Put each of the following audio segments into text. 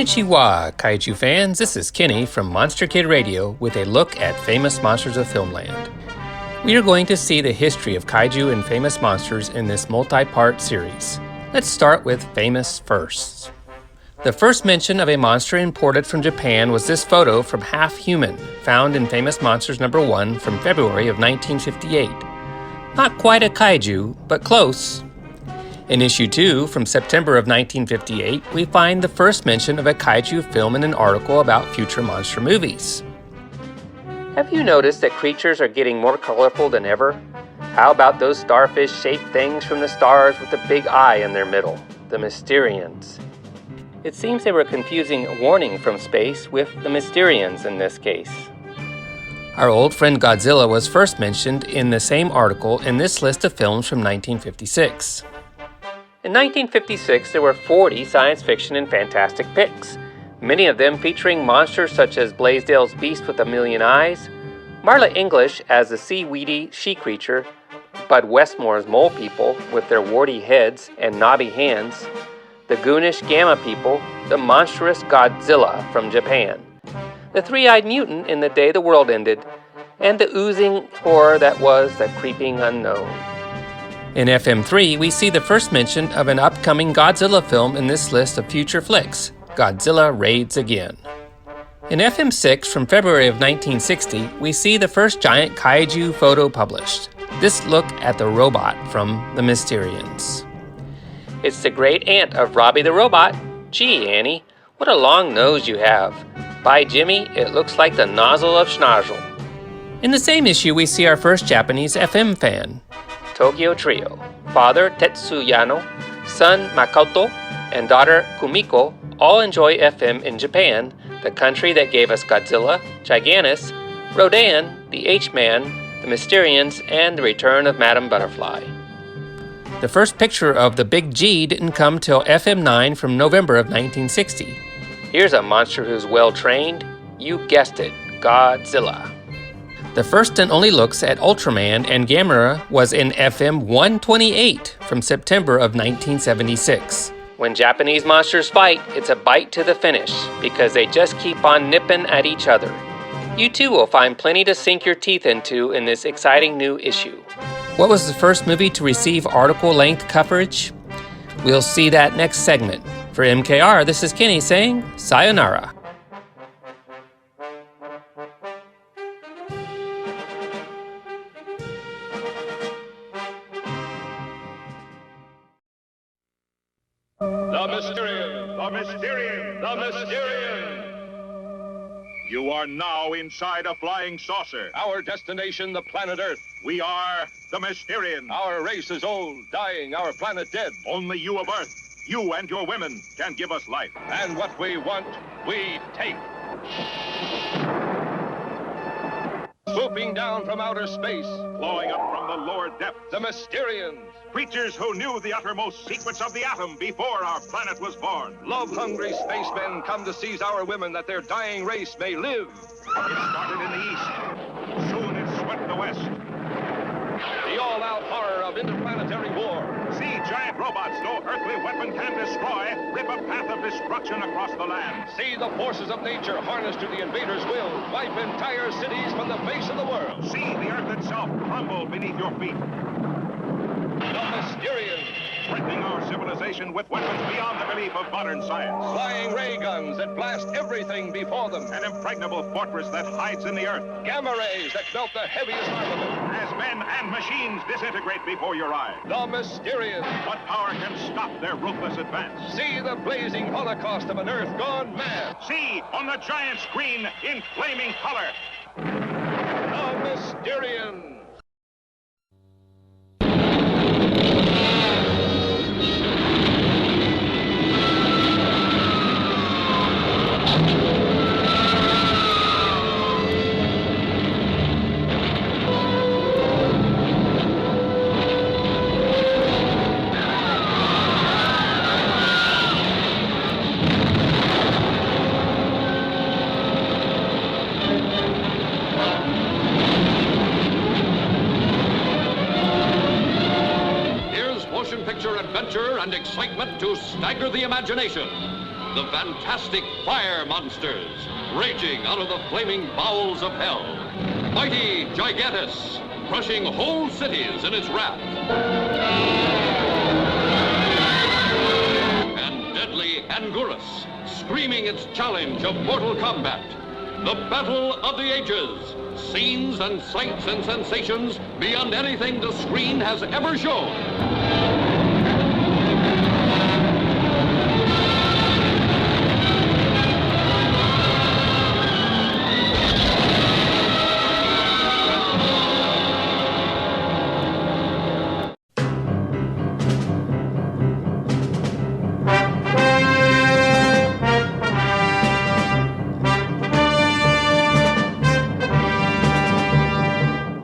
Konnichiwa, Kaiju fans. This is Kenny from Monster Kid Radio with a look at famous monsters of Filmland. We are going to see the history of Kaiju and famous monsters in this multi-part series. Let's start with famous firsts. The first mention of a monster imported from Japan was this photo from Half Human, found in Famous Monsters number 1 from February of 1958. Not quite a kaiju, but close. In issue 2, from September of 1958, we find the first mention of a kaiju film in an article about future monster movies. Have you noticed that creatures are getting more colorful than ever? How about those starfish-shaped things from the stars with a big eye in their middle, the Mysterians? It seems they were confusing warning from space with the Mysterians in this case. Our old friend Godzilla was first mentioned in the same article in this list of films from 1956. In 1956, there were 40 science fiction and fantastic picks, many of them featuring monsters such as Blaisdell's Beast with a Million Eyes, Marla English as the seaweedy she-creature, Bud Westmore's Mole People with their warty heads and knobby hands, the Goonish Gamma People, the monstrous Godzilla from Japan, the three-eyed mutant in The Day the World Ended, and the oozing horror that was the creeping unknown. In FM3, we see the first mention of an upcoming Godzilla film in this list of future flicks, Godzilla Raids Again. In FM6, from February of 1960, we see the first giant kaiju photo published. This look at the robot from the Mysterians. It's the great aunt of Robbie the Robot. Gee, Annie, what a long nose you have. By Jimmy, it looks like the nozzle of Schnozzle. In the same issue, we see our first Japanese FM fan, Tokyo Trio. Father Tetsuyano, son Makoto, and daughter Kumiko all enjoy FM in Japan, the country that gave us Godzilla, Gigantus, Rodan, the H-Man, the Mysterians, and the return of Madame Butterfly. The first picture of the Big G didn't come till FM9 from November of 1960. Here's a monster who's well-trained. You guessed it, Godzilla. The first and only looks at Ultraman and Gamera was in FM 128 from September of 1976. When Japanese monsters fight, it's a bite to the finish because they just keep on nipping at each other. You too will find plenty to sink your teeth into in this exciting new issue. What was the first movie to receive article-length coverage? We'll see that next segment. For MKR, this is Kenny saying sayonara. The Mysterian! The Mysterian! The Mysterian! You are now inside a flying saucer. Our destination, the planet Earth. We are the Mysterian. Our race is old, dying, our planet dead. Only you of Earth, you and your women, can give us life. And what we want, we take. Swooping down from outer space, flowing up from the lower depths, the Mysterians. Creatures who knew the uttermost secrets of the atom before our planet was born. Love-hungry spacemen come to seize our women that their dying race may live. It started in the east. Soon it swept the west. The all-out horror of interplanetary war. See giant robots no earthly weapon can destroy rip a path of destruction across the land. See the forces of nature harnessed to the invader's will wipe entire cities from the face of the world. See the earth itself crumble beneath your feet. The Mysterians, threatening our civilization with weapons beyond the belief of modern science. Flying ray guns that blast everything before them. An impregnable fortress that hides in the earth. Gamma rays that melt the heaviest armament. As men and machines disintegrate before your eyes. The Mysterians. What power can stop their ruthless advance? See the blazing holocaust of an earth gone mad. See on the giant screen in flaming color. The Mysterians. Adventure and excitement to stagger the imagination. the fantastic fire monsters raging out of the flaming bowels of hell. Mighty Gigantus, crushing whole cities in its wrath. And deadly Anguirus, screaming its challenge of mortal combat. The Battle of the Ages, scenes and sights and sensations beyond anything the screen has ever shown.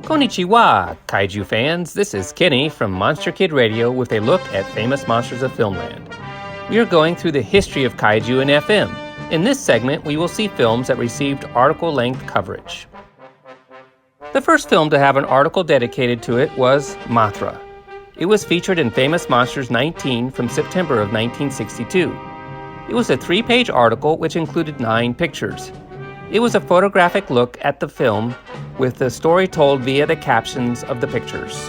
Konnichiwa, Kaiju fans. This is Kenny from Monster Kid Radio with a look at famous monsters of filmland. We are going through the history of Kaiju and FM. In this segment, we will see films that received article-length coverage. The first film to have an article dedicated to it was Mothra. It was featured in Famous Monsters 19 from September of 1962. It was a 3-page article which included 9 pictures. It was a photographic look at the film with the story told via the captions of the pictures.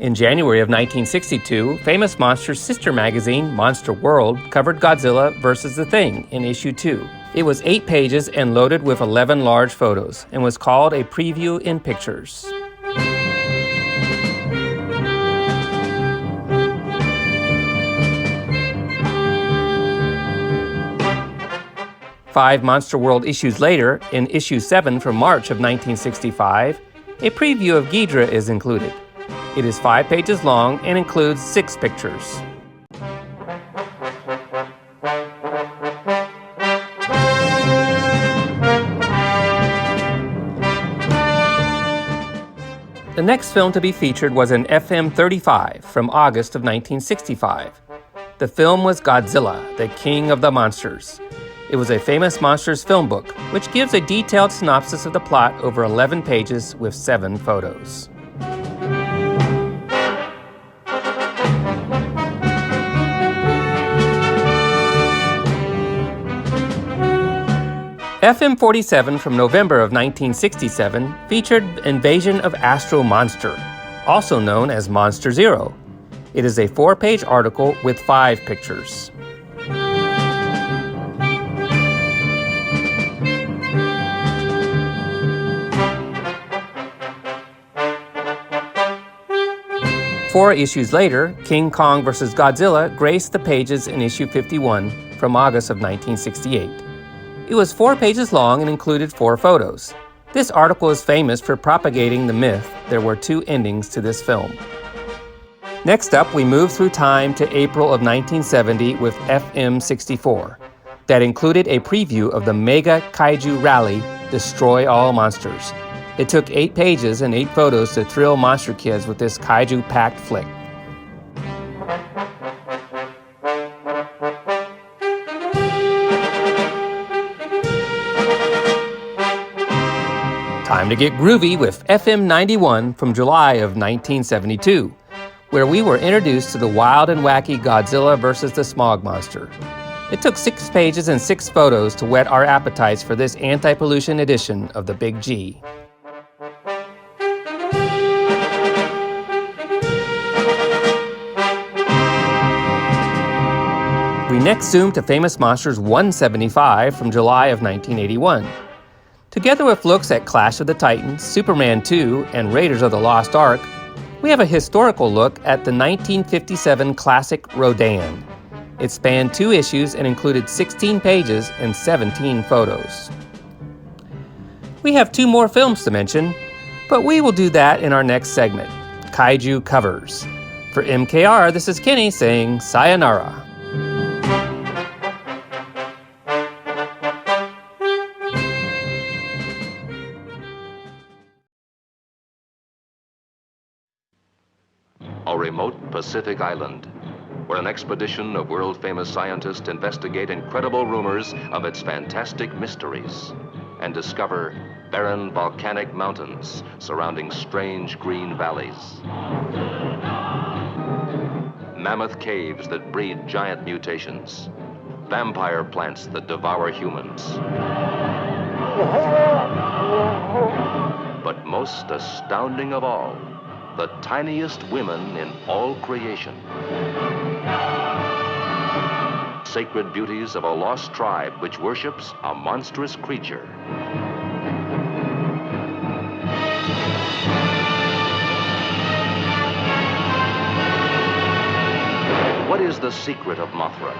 In January of 1962, Famous Monsters' sister magazine, Monster World, covered Godzilla vs. the Thing in issue 2. It was 8 pages and loaded with 11 large photos, and was called a preview in pictures. Five Monster World issues later, in issue 7 from March of 1965, a preview of Ghidra is included. It is 5 pages long and includes 6 pictures. The next film to be featured was an FM 35 from August of 1965. The film was Godzilla, the King of the Monsters. It was a Famous Monsters film book, which gives a detailed synopsis of the plot over 11 pages with 7 photos. FM 47 from November of 1967 featured Invasion of Astro Monster, also known as Monster Zero. It is a 4-page article with 5 pictures. Four issues later, King Kong vs. Godzilla graced the pages in issue 51 from August of 1968. It was 4 pages long and included 4 photos. This article is famous for propagating the myth there were 2 endings to this film. Next up, we move through time to April of 1970 with FM 64. That included a preview of the Mega Kaiju Rally, Destroy All Monsters. It took 8 pages and 8 photos to thrill monster kids with this kaiju-packed flick. Time to get groovy with FM 91 from July of 1972, where we were introduced to the wild and wacky Godzilla vs. the Smog Monster. It took 6 pages and 6 photos to whet our appetites for this anti-pollution edition of the Big G. We next zoom to Famous Monsters 175 from July of 1981. Together with looks at Clash of the Titans, Superman 2, and Raiders of the Lost Ark, we have a historical look at the 1957 classic Rodan. It spanned 2 issues and included 16 pages and 17 photos. We have 2 more films to mention, but we will do that in our next segment, Kaiju Covers. For MKR, this is Kenny saying sayonara. A remote Pacific island, where an expedition of world-famous scientists investigate incredible rumors of its fantastic mysteries. and discover barren volcanic mountains surrounding strange green valleys. Mammoth caves that breed giant mutations. Vampire plants that devour humans. But most astounding of all, the tiniest women in all creation. Sacred beauties of a lost tribe which worships a monstrous creature. What is the secret of Mothra?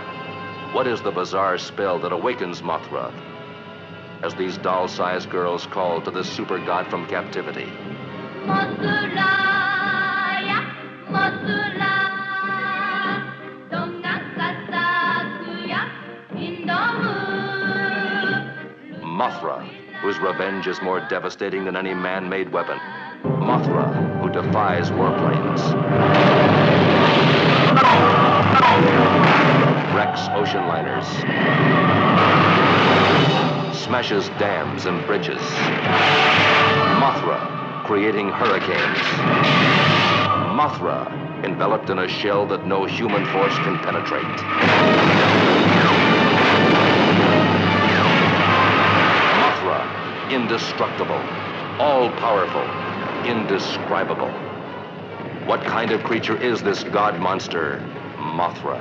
What is the bizarre spell that awakens Mothra as these doll-sized girls call to the super god from captivity? Mothra, whose revenge is more devastating than any man-made weapon. Mothra, who defies warplanes. Wrecks ocean liners. Smashes dams and bridges. Mothra, creating hurricanes. Mothra, enveloped in a shell that no human force can penetrate. Mothra, indestructible, all-powerful, indescribable. What kind of creature is this god monster, Mothra?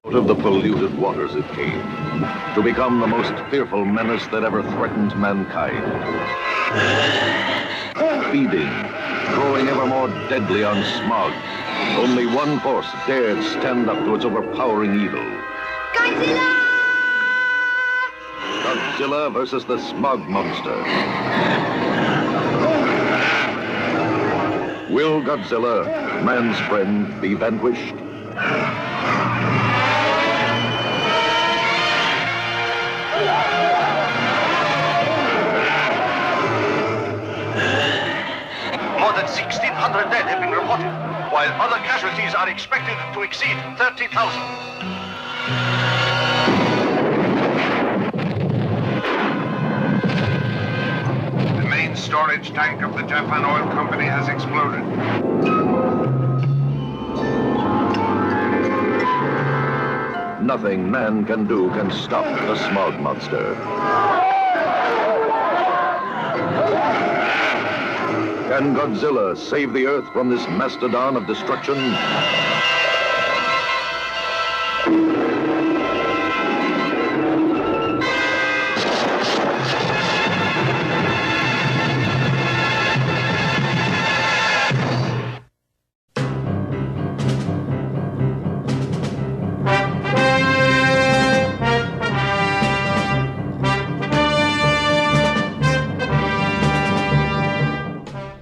Out of the polluted waters it came, to become the most fearful menace that ever threatened mankind. Feeding, growing ever more deadly on smog. Only one force dared stand up to its overpowering evil. Godzilla! Godzilla versus the smog monster. Will Godzilla, man's friend, be vanquished? More than 1,600 dead have been reported, while other casualties are expected to exceed 30,000. The main storage tank of the Japan Oil Company has exploded. Nothing man can do can stop the smog monster. Can Godzilla save the Earth from this mastodon of destruction?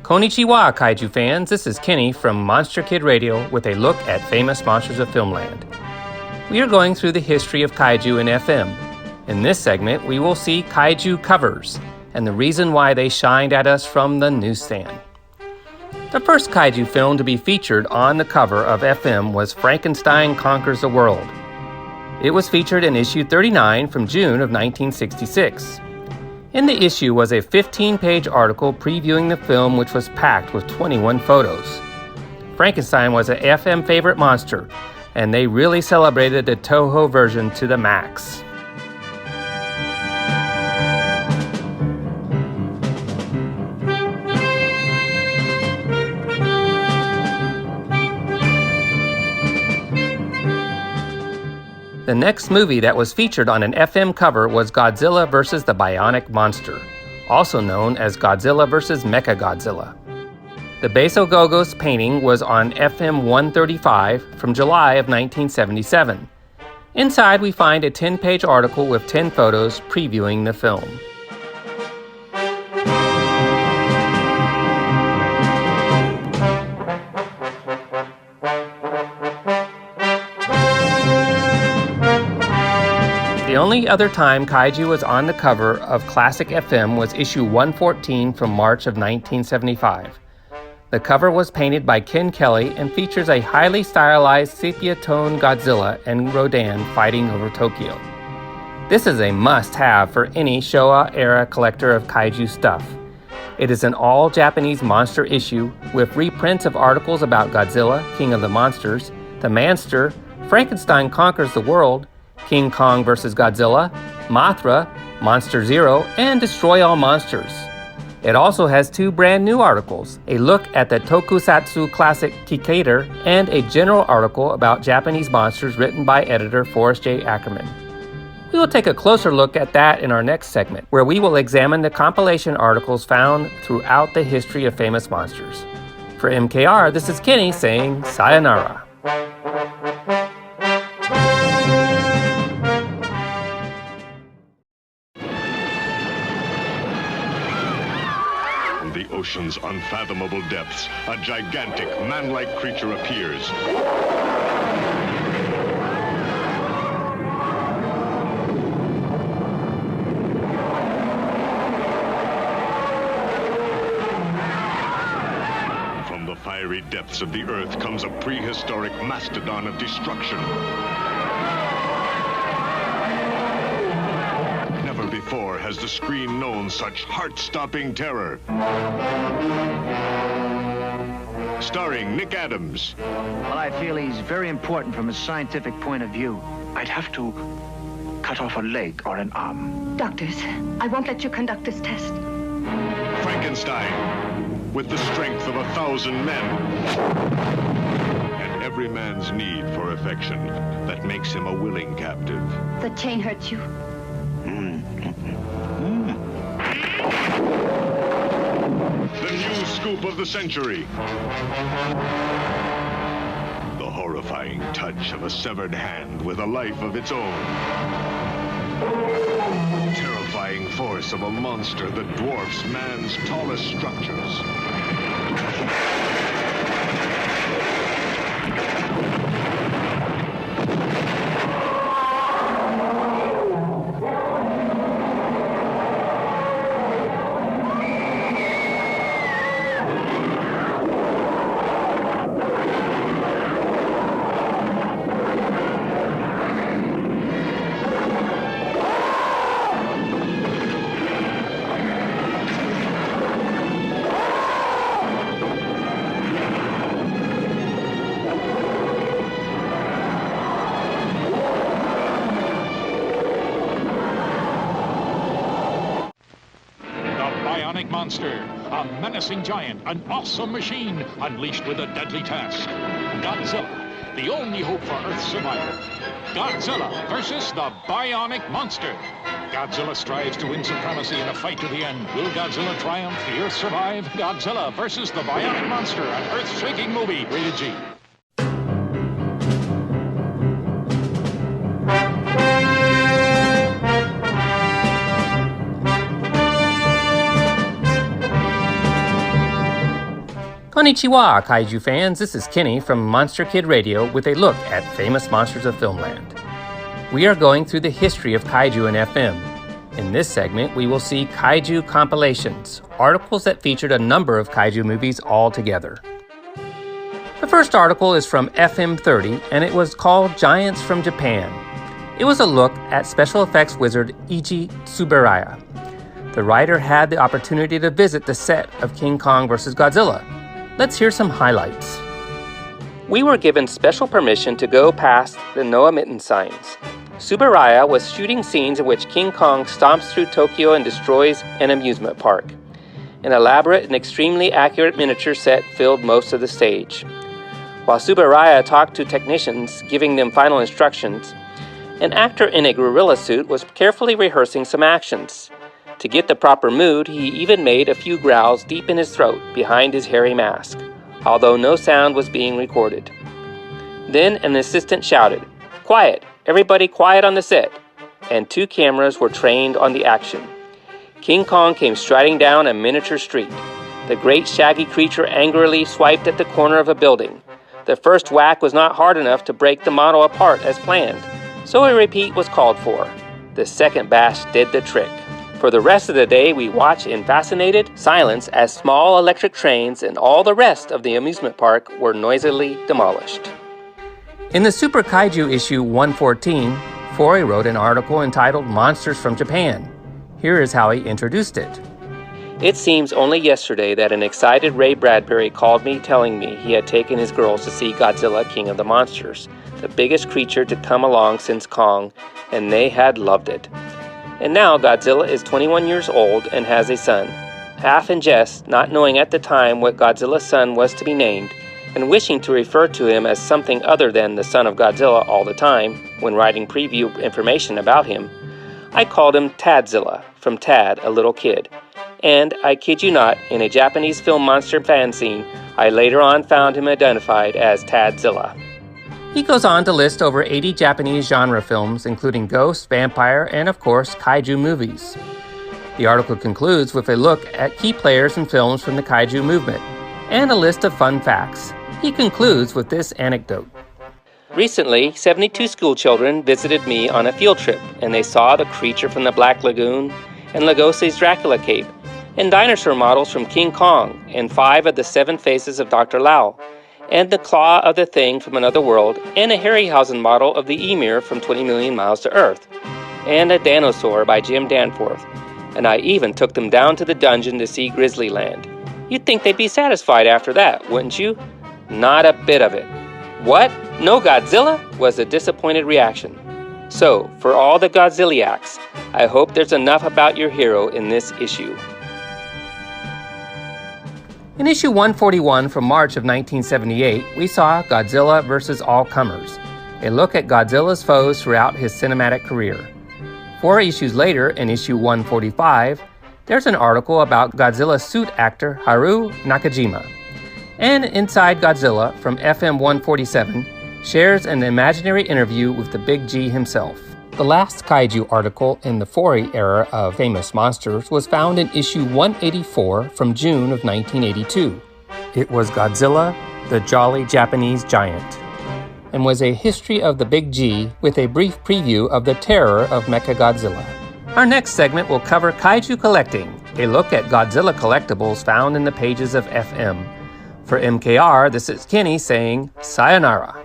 Konnichiwa, Kaiju fans. This is Kenny from Monster Kid Radio with a look at famous monsters of filmland. We are going through the history of Kaiju in FM. In this segment, we will see Kaiju covers and the reason why they shined at us from the newsstand. The first Kaiju film to be featured on the cover of FM was Frankenstein Conquers the World. It was featured in issue 39 from June of 1966. In the issue was a 15-page article previewing the film, which was packed with 21 photos. Frankenstein was an FM favorite monster, and they really celebrated the Toho version to the max. The next movie that was featured on an FM cover was Godzilla vs. the Bionic Monster, also known as Godzilla vs. Mechagodzilla. The Basogogos painting was on FM 135 from July of 1977. Inside we find a 10-page article with 10 photos previewing the film. The only other time Kaiju was on the cover of Classic FM was issue 114 from March of 1975. The cover was painted by Ken Kelly and features a highly stylized sepia-tone Godzilla and Rodan fighting over Tokyo. This is a must-have for any Showa-era collector of kaiju stuff. It is an all-Japanese monster issue with reprints of articles about Godzilla, King of the Monsters, The Manster, Frankenstein Conquers the World, King Kong vs. Godzilla, Mothra, Monster Zero, and Destroy All Monsters. It also has 2 brand new articles, a look at the tokusatsu classic Kikator, and a general article about Japanese monsters written by editor Forrest J. Ackerman. We will take a closer look at that in our next segment, where we will examine the compilation articles found throughout the history of famous monsters. For MKR, this is Kenny saying sayonara. From the ocean's unfathomable depths, a gigantic, man-like creature appears. From the fiery depths of the earth comes a prehistoric mastodon of destruction. Never before has the screen known such heart-stopping terror. Starring Nick Adams. Well, I feel he's very important from a scientific point of view. I'd have to cut off a leg or an arm. Doctors, I won't let you conduct this test. Frankenstein, with the strength of 1,000 men. And every man's need for affection that makes him a willing captive. The chain hurts you. The new scoop of the century. The horrifying touch of a severed hand with a life of its own. The terrifying force of a monster that dwarfs man's tallest structures. Monster, a menacing giant, an awesome machine unleashed with a deadly task. Godzilla, the only hope for Earth's survival. Godzilla versus the Bionic Monster. Godzilla strives to win supremacy in a fight to the end. Will Godzilla triumph? The Earth survive? Godzilla versus the Bionic Monster, an earth-shaking movie. Rated G. Konnichiwa, Kaiju fans. This is Kenny from Monster Kid Radio with a look at famous monsters of filmland. We are going through the history of Kaiju in FM. In this segment, we will see Kaiju compilations, articles that featured a number of Kaiju movies all together. The first article is from FM30, and it was called Giants from Japan. It was a look at special effects wizard Eiji Tsuburaya. The writer had the opportunity to visit the set of King Kong vs. Godzilla. Let's hear some highlights. We were given special permission to go past the no admittance signs. Tsuburaya was shooting scenes in which King Kong stomps through Tokyo and destroys an amusement park. An elaborate and extremely accurate miniature set filled most of the stage. While Tsuburaya talked to technicians, giving them final instructions, an actor in a gorilla suit was carefully rehearsing some actions. To get the proper mood, he even made a few growls deep in his throat behind his hairy mask, although no sound was being recorded. Then an assistant shouted, "Quiet! Everybody quiet on the set!" And 2 cameras were trained on the action. King Kong came striding down a miniature street. The great shaggy creature angrily swiped at the corner of a building. The first whack was not hard enough to break the model apart as planned, so a repeat was called for. The second bash did the trick. For the rest of the day, we watch in fascinated silence as small electric trains and all the rest of the amusement park were noisily demolished. In the Super Kaiju issue 114, Forey wrote an article entitled Monsters from Japan. Here is how he introduced it. It seems only yesterday that an excited Ray Bradbury called me telling me he had taken his girls to see Godzilla King of the Monsters, the biggest creature to come along since Kong, and they had loved it. And now Godzilla is 21 years old and has a son. Half in jest, not knowing at the time what Godzilla's son was to be named, and wishing to refer to him as something other than the son of Godzilla all the time, when writing preview information about him, I called him Tadzilla, from Tad, a little kid. And, I kid you not, in a Japanese film monster fanzine, I later on found him identified as Tadzilla. He goes on to list over 80 Japanese genre films, including ghost, vampire, and of course, kaiju movies. The article concludes with a look at key players and films from the kaiju movement, and a list of fun facts. He concludes with this anecdote. Recently, 72 schoolchildren visited me on a field trip, and they saw the creature from the Black Lagoon, and Lugosi's Dracula cape, and dinosaur models from King Kong, and 5 of the 7 faces of Dr. Lau, and the claw of the Thing from Another World, and a Harryhausen model of the Emir from 20 Million Miles to Earth, and a Danosaur by Jim Danforth, and I even took them down to the dungeon to see Grizzly Land. You'd think they'd be satisfied after that, wouldn't you? Not a bit of it. What? No Godzilla? Was the disappointed reaction. So, for all the Godzilliacs, I hope there's enough about your hero in this issue. In issue 141 from March of 1978, we saw Godzilla vs. All Comers, a look at Godzilla's foes throughout his cinematic career. 4 issues later, in issue 145, there's an article about Godzilla's suit actor Haru Nakajima. And Inside Godzilla from FM 147 shares an imaginary interview with the Big G himself. The last Kaiju article in the Forey era of Famous Monsters was found in issue 184 from June of 1982. It was Godzilla, the Jolly Japanese Giant, and was a history of the Big G with a brief preview of the terror of Mechagodzilla. Our next segment will cover Kaiju collecting, a look at Godzilla collectibles found in the pages of FM. For MKR, this is Kenny saying sayonara.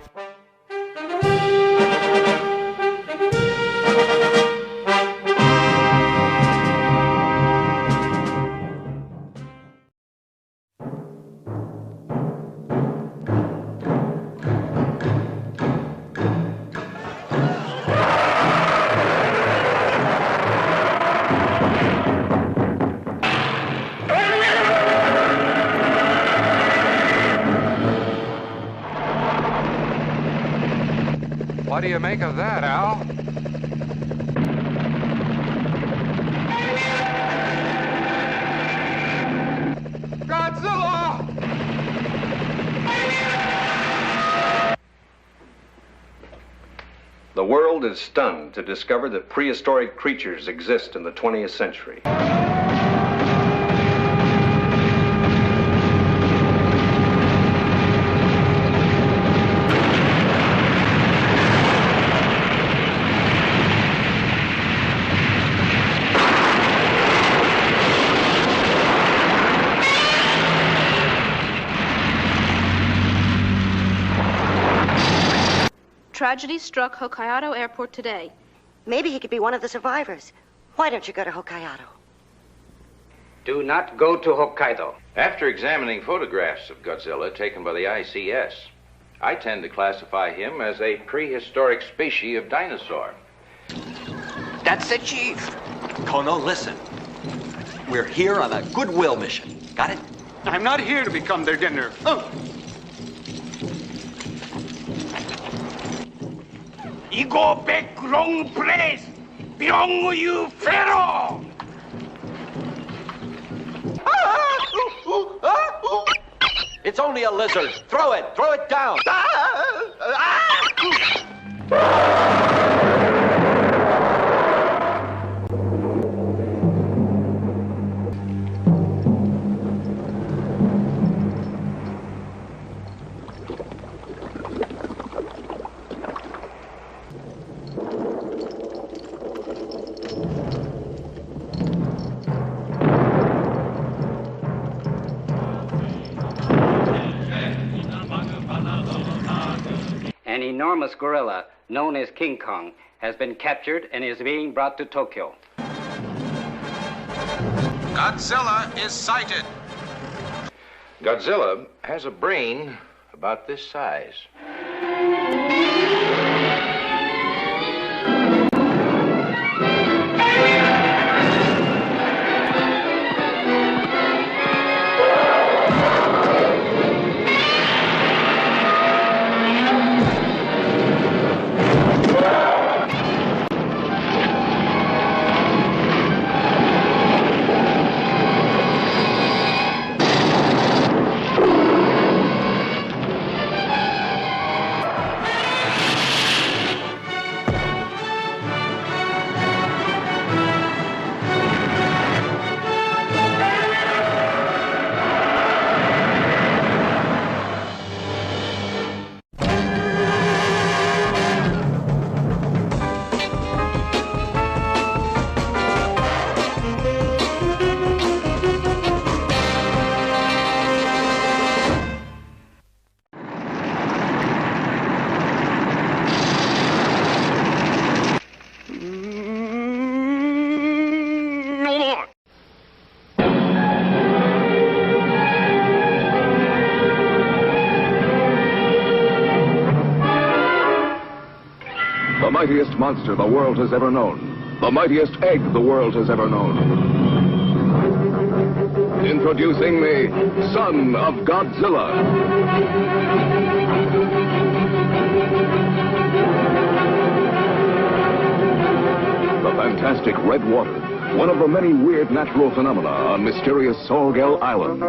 What do you make of that, Al? Godzilla! The world is stunned to discover that prehistoric creatures exist in the 20th century. Tragedy struck Hokkaido Airport today. Maybe he could be one of the survivors. Why don't you go to Hokkaido? Do not go to Hokkaido. After examining photographs of Godzilla taken by the ICS, I tend to classify him as a prehistoric species of dinosaur. That's the chief. Kono, listen. We're here on a goodwill mission. Got it? I'm not here to become their dinner. Oh. You go back wrong place. Belong you, Pharaoh. It's only a lizard. Throw it down. enormous gorilla, known as King Kong, has been captured and is being brought to Tokyo. Godzilla is sighted. Godzilla has a brain about this size. The mightiest monster the world has ever known. The mightiest egg the world has ever known. Introducing the son of Godzilla. The fantastic red water, one of the many weird natural phenomena on mysterious Sorgel Island.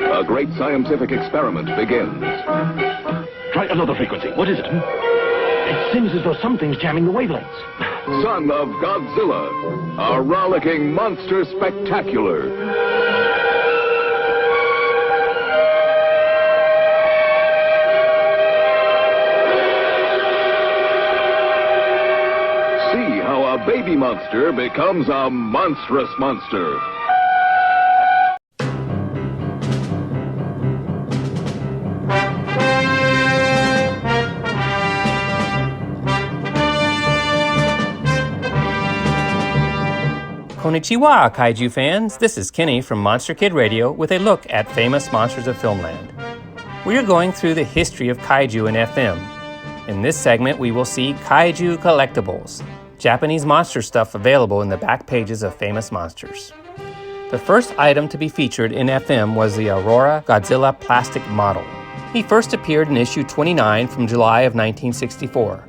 A great scientific experiment begins. Try another frequency. What is it? It seems as though something's jamming the wavelengths. Son of Godzilla, a rollicking monster spectacular. See how a baby monster becomes a monstrous monster. Konnichiwa, Kaiju fans! This is Kenny from Monster Kid Radio with a look at famous monsters of Filmland. We are going through the history of Kaiju in FM. In this segment, we will see Kaiju collectibles, Japanese monster stuff available in the back pages of famous monsters. The first item to be featured in FM was the Aurora Godzilla plastic model. He first appeared in issue 29 from July of 1964.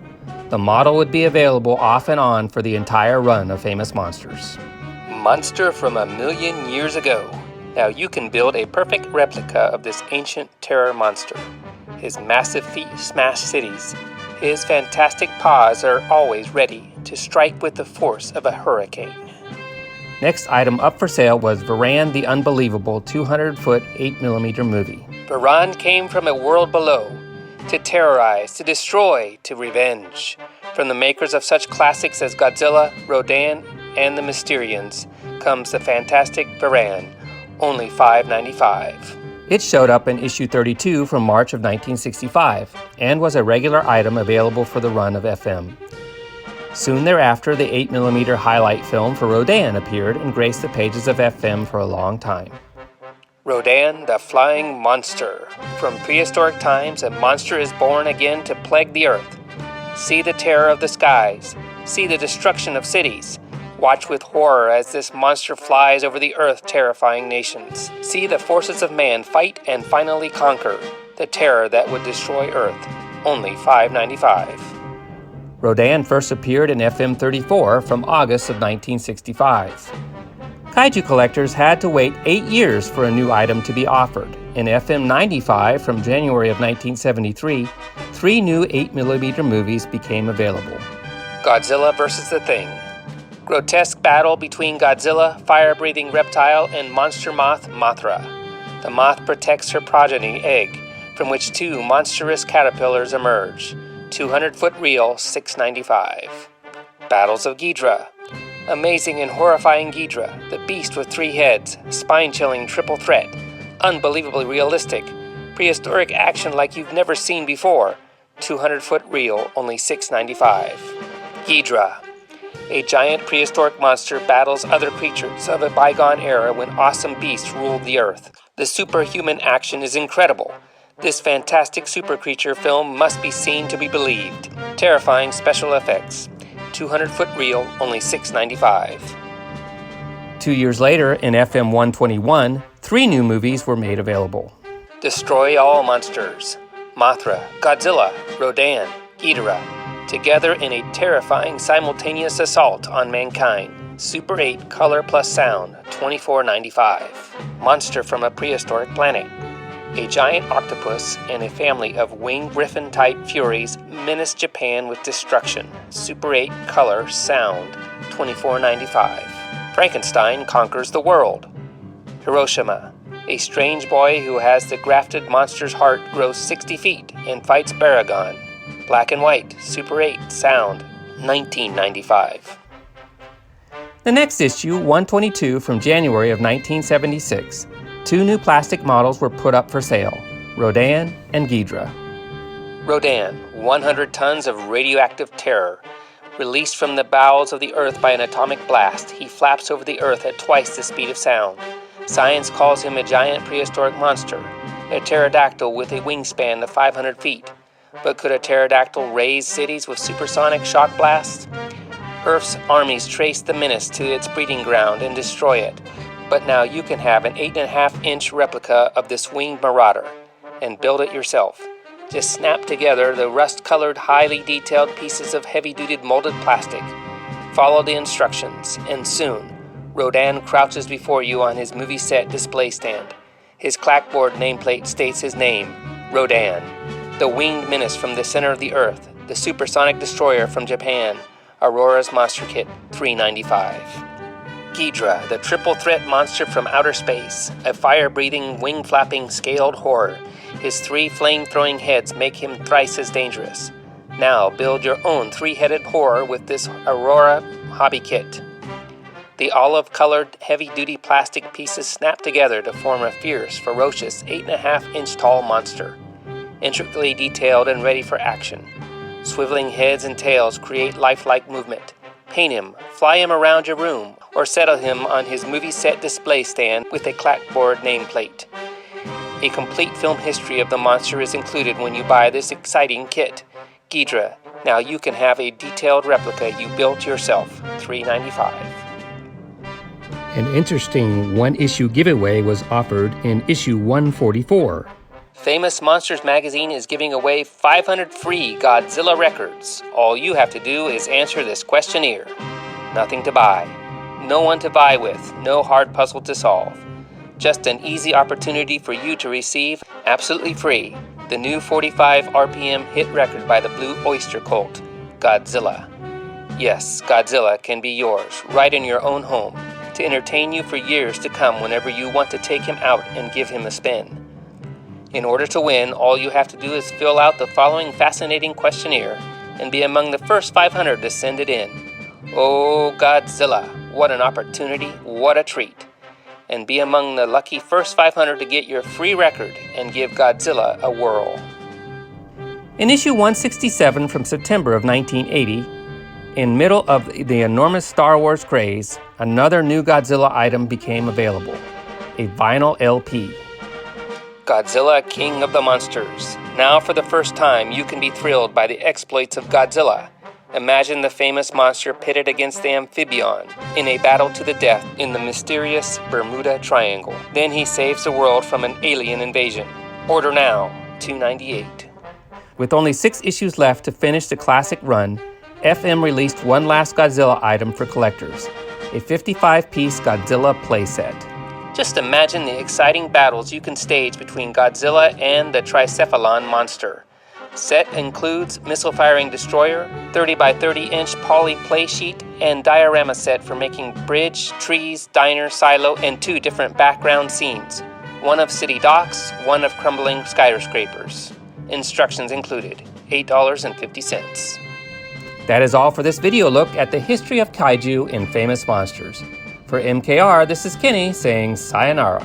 The model would be available off and on for the entire run of famous monsters. Monster from a million years ago. Now you can build a perfect replica of this ancient terror monster. His massive feet smash cities. His fantastic paws are always ready to strike with the force of a hurricane. Next item up for sale was Varan the Unbelievable 200-foot 8mm movie. Varan came from a world below, to terrorize, to destroy, to revenge. From the makers of such classics as Godzilla, Rodan, and the Mysterians comes the fantastic Varan, only $5.95. It showed up in issue 32 from March of 1965 and was a regular item available for the run of FM. Soon thereafter, the 8mm highlight film for Rodan appeared and graced the pages of FM for a long time. Rodan, the Flying Monster. From prehistoric times, a monster is born again to plague the earth. See the terror of the skies. See the destruction of cities. Watch with horror as this monster flies over the earth, terrifying nations. See the forces of man fight and finally conquer the terror that would destroy Earth. Only $5.95. Rodan first appeared in FM 34 from August of 1965. Kaiju collectors had to wait 8 years for a new item to be offered. In FM 95 from January of 1973, 3 new 8mm movies became available. Godzilla vs. the Thing. Grotesque battle between Godzilla, fire-breathing reptile, and monster moth Mothra. The moth protects her progeny egg, from which 2 monstrous caterpillars emerge. 200-foot reel, $6.95. Battles of Ghidra. Amazing and horrifying Ghidra, the beast with 3 heads, spine-chilling triple threat. unbelievably realistic. Prehistoric action like you've never seen before. 200-foot reel, only $6.95. Ghidra. A giant prehistoric monster battles other creatures of a bygone era when awesome beasts ruled the earth. The superhuman action is incredible. This fantastic super creature film must be seen to be believed. Terrifying special effects. 200-foot reel, only $6.95. 2 years later, in FM 121, 3 new movies were made available. Destroy All Monsters. Mothra, Godzilla, Rodan, Ghidorah, together in a terrifying simultaneous assault on mankind. Super 8 color plus sound, $24.95. Monster from a prehistoric planet. A giant octopus and a family of winged griffin-type furies menace Japan with destruction. Super 8 color sound, $24.95. Frankenstein conquers the world. Hiroshima. A strange boy who has the grafted monster's heart grows 60 feet and fights Baragon. Black and white, Super 8 sound, $19.95. The next issue, 122 from January of 1976. 2 new plastic models were put up for sale, Rodan and Ghidra. Rodan, 100 tons of radioactive terror. Released from the bowels of the earth by an atomic blast, he flaps over the earth at twice the speed of sound. Science calls him a giant prehistoric monster, a pterodactyl with a wingspan of 500 feet. But could a pterodactyl raise cities with supersonic shock blasts? Earth's armies trace the menace to its breeding ground and destroy it. But now you can have an 8.5-inch replica of this winged marauder and build it yourself. Just snap together the rust-colored, highly detailed pieces of heavy-duty molded plastic. Follow the instructions, and soon, Rodan crouches before you on his movie set display stand. His clapboard nameplate states his name, Rodan. The winged menace from the center of the earth, the supersonic destroyer from Japan, Aurora's Monster Kit, $3.95. Ghidra, the triple threat monster from outer space, a fire-breathing, wing-flapping, scaled horror. His 3 flame-throwing heads make him thrice as dangerous. Now build your own 3-headed horror with this Aurora hobby kit. The olive-colored, heavy-duty plastic pieces snap together to form a fierce, ferocious, 8.5-inch tall monster. Intricately detailed and ready for action. Swiveling heads and tails create lifelike movement. Paint him, fly him around your room, or settle him on his movie set display stand with a clapboard nameplate. A complete film history of the monster is included when you buy this exciting kit. Ghidra, now you can have a detailed replica you built yourself, $3.95. An interesting one-issue giveaway was offered in issue 144. Famous Monsters magazine is giving away 500 free Godzilla records. All you have to do is answer this questionnaire. Nothing to buy. No one to buy with. No hard puzzle to solve. Just an easy opportunity for you to receive, absolutely free, the new 45 RPM hit record by the Blue Oyster Cult, Godzilla. Yes, Godzilla can be yours, right in your own home, to entertain you for years to come whenever you want to take him out and give him a spin. In order to win, all you have to do is fill out the following fascinating questionnaire and be among the first 500 to send it in. Oh, Godzilla, what an opportunity, what a treat. And be among the lucky first 500 to get your free record and give Godzilla a whirl. In issue 167 from September of 1980, in middle of the enormous Star Wars craze, another new Godzilla item became available, a vinyl LP. Godzilla, King of the Monsters. Now for the first time, you can be thrilled by the exploits of Godzilla. Imagine the famous monster pitted against the amphibian in a battle to the death in the mysterious Bermuda Triangle. Then he saves the world from an alien invasion. Order now, $2.98. With only 6 issues left to finish the classic run, FM released one last Godzilla item for collectors, a 55-piece Godzilla playset. Just imagine the exciting battles you can stage between Godzilla and the Tricephalon monster. Set includes missile-firing destroyer, 30 by 30-inch poly play sheet, and diorama set for making bridge, trees, diner, silo, and 2 different background scenes. One of city docks, one of crumbling skyscrapers. Instructions included, $8.50. That is all for this video look at the history of Kaiju and famous monsters. For MKR, this is Kenny saying sayonara.